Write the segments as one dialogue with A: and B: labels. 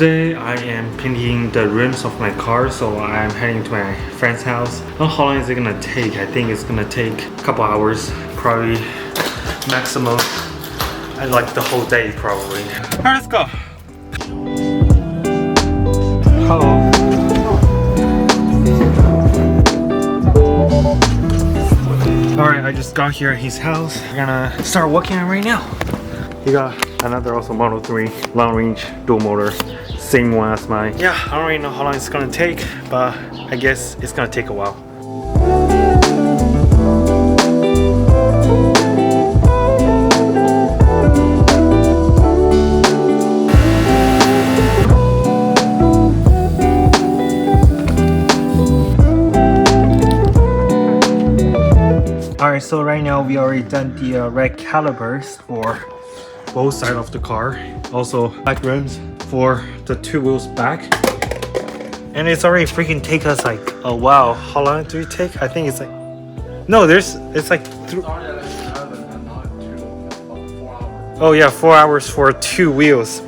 A: Today I am painting the rims of my car, so I'm heading to my friend's house. I don't know how long is it gonna take. I think it's gonna take a couple hours, probably maximum. I like the whole day probably. Alright, let's go. Hello. Alright, I just got here at his house. We're gonna start working on it right now. He got another also Model 3 long range dual motor. Same one as mine. Yeah, I don't really know how long it's gonna take, but I guess it's gonna take a while. Alright, so right now we already done the red calipers for both sides of the car. Also back rims for the two wheels back. And it's already freaking take us like a while. How long do it take? I think it's like... No, it's like... Oh yeah, 4 hours for two wheels.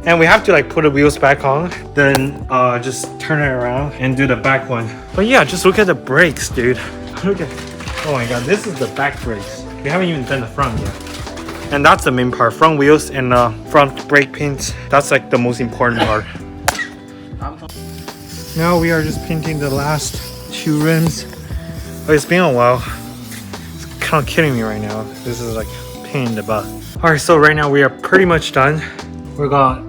A: And we have to like put the wheels back on. Then just turn it around and do the back one. But yeah, just look at the brakes, dude. Look at... Oh my god, this is the back brakes. We haven't even done the front yet. And that's the main part, front wheels and front brake pins. That's like the most important part. Now we are just painting the last two rims. Oh, it's been a while. It's kind of kidding me right now. This is like a pain in the butt. Alright, so right now we are pretty much done. We got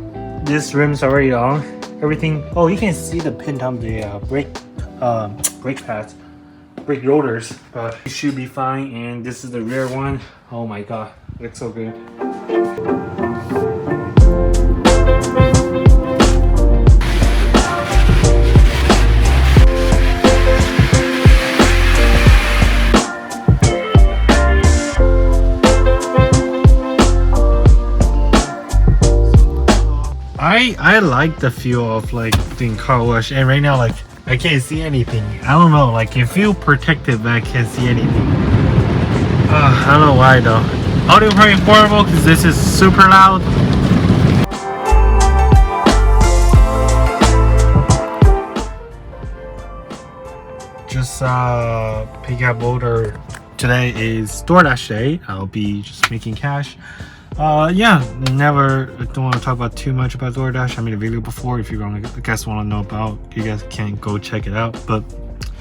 A: these rims already on. Everything. Oh, you can see the pin on the brake pads. Brake rotors, but it should be fine. And this is the rear one. Oh my god, looks so good. I like the feel of like doing car wash, and right now like I can't see anything. I don't know, like it feels protected but I can't see anything. I don't know why though. Audio probably horrible because this is super loud. Just pick up order. Today is DoorDash day. I'll be just making cash. Yeah, don't want to talk about too much about DoorDash. I made a video before. If you guys want to know about, you guys can go check it out. But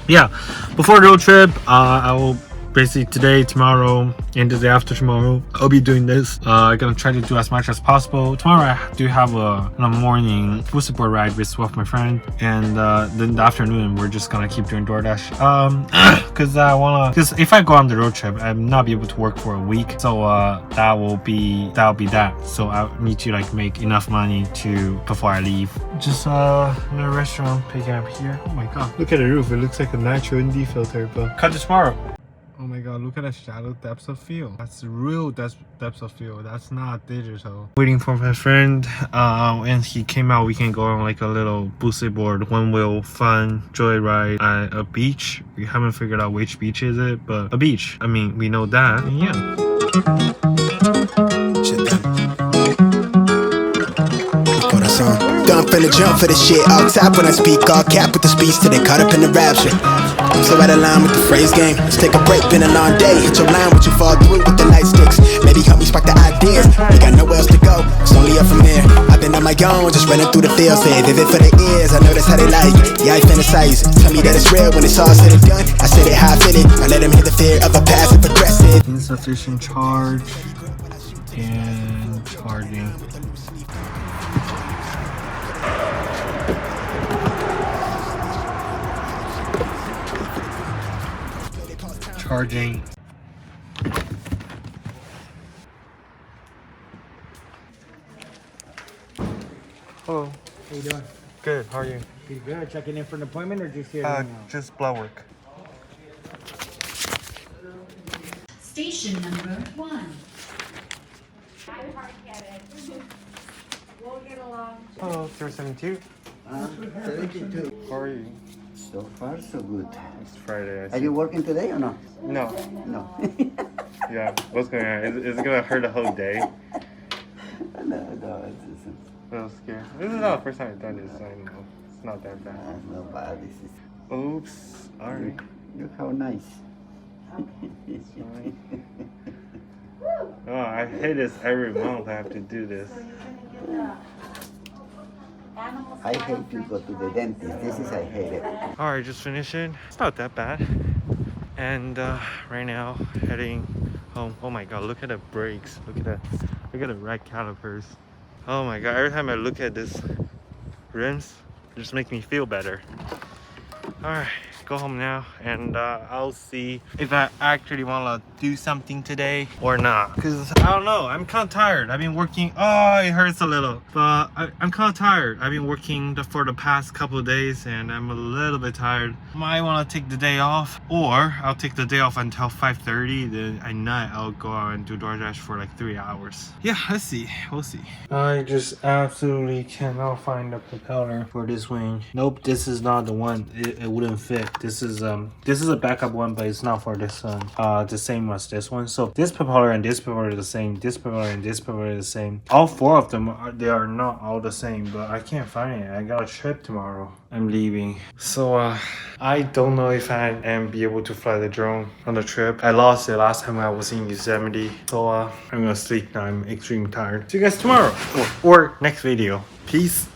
A: yeah, before the road trip, I will basically today, tomorrow, and the day after tomorrow, I'll be doing this. I'm gonna try to do as much as possible. Tomorrow I do have a morning full support ride with my friend, and then the afternoon we're just gonna keep doing DoorDash. Because if I go on the road trip, I'm not be able to work for a week, so that'll be that. So I need to like make enough money before I leave. Just in a restaurant picking up here. Oh my god, look at the roof. It looks like a natural ND filter, but cut it tomorrow. Oh my god, look at the shadow depths of field. That's real depths of field. That's not digital. Waiting for my friend. And he came out. We can go on like a little boosted board, one wheel, fun joyride at a beach. We haven't figured out which beach is it, but a beach. I mean, we know that. And yeah.
B: Done finna jump for the shit. All top when I speak, all cap with the speech till they caught up in the rapture. I'm so out of line with the phrase game. Let's take a break, been a long day. Hit your line, what you fall through with the light sticks. Maybe help me spark the ideas. We got nowhere else to go, it's only up from there. I've been on my own, just running through the field. Say vivid for the ears, I know that's how they like it. Yeah, I fantasize. Tell me that it's real when it's all said and done. I said it how I feel it. I let them hit the fear of a passive aggressive.
A: Insufficient charge and charging. Charging. Hello.
C: How you doing?
A: Good. How are you?
C: Pretty good. Checking in for an appointment or just here?
A: Just blood work.
D: Station number 1.
E: We'll get along.
A: Hello, 072.
F: 72.
A: How are you?
F: So far, so good.
A: It's Friday.
F: Are you working today or no?
A: No.
F: No.
A: Yeah. What's going on? Is it gonna hurt the whole day?
F: No, it's
A: A little scared. This is not the first time I've done this, so I know it's not that bad.
F: Not bad. This is.
A: Oops. Alright.
F: Look how nice.
A: Oh, I hate this every month. I have to do this.
F: I hate to go to the dentist. This is I hate it.
A: Alright, just finishing. It's not that bad. And right now heading home. Oh my god, look at the brakes. Look at the red calipers. Oh my god, every time I look at this rims, it just makes me feel better. Alright, go home now, and I'll see if I actually want to do something today or not. Because I don't know, I'm kind of tired. I've been working. Oh, it hurts a little, but I'm kind of tired. I've been working for the past couple of days, and I'm a little bit tired. Might want to take the day off, or I'll take the day off until 5:30. Then at night I'll go out and do DoorDash for like 3 hours. Yeah, let's see. We'll see. I just absolutely cannot find the propeller for this wing. Nope, this is not the one. It wouldn't fit. This is a backup one, but it's not for this one. The same as this one. So this propeller and this propeller are the same. This propeller and this propeller are the same. All four of them they are not all the same, but I can't find it. I got a trip tomorrow. I'm leaving. So I don't know if I am be able to fly the drone on the trip. I lost it last time I was in Yosemite. So I'm gonna sleep now. I'm extremely tired. See you guys tomorrow or next video. Peace.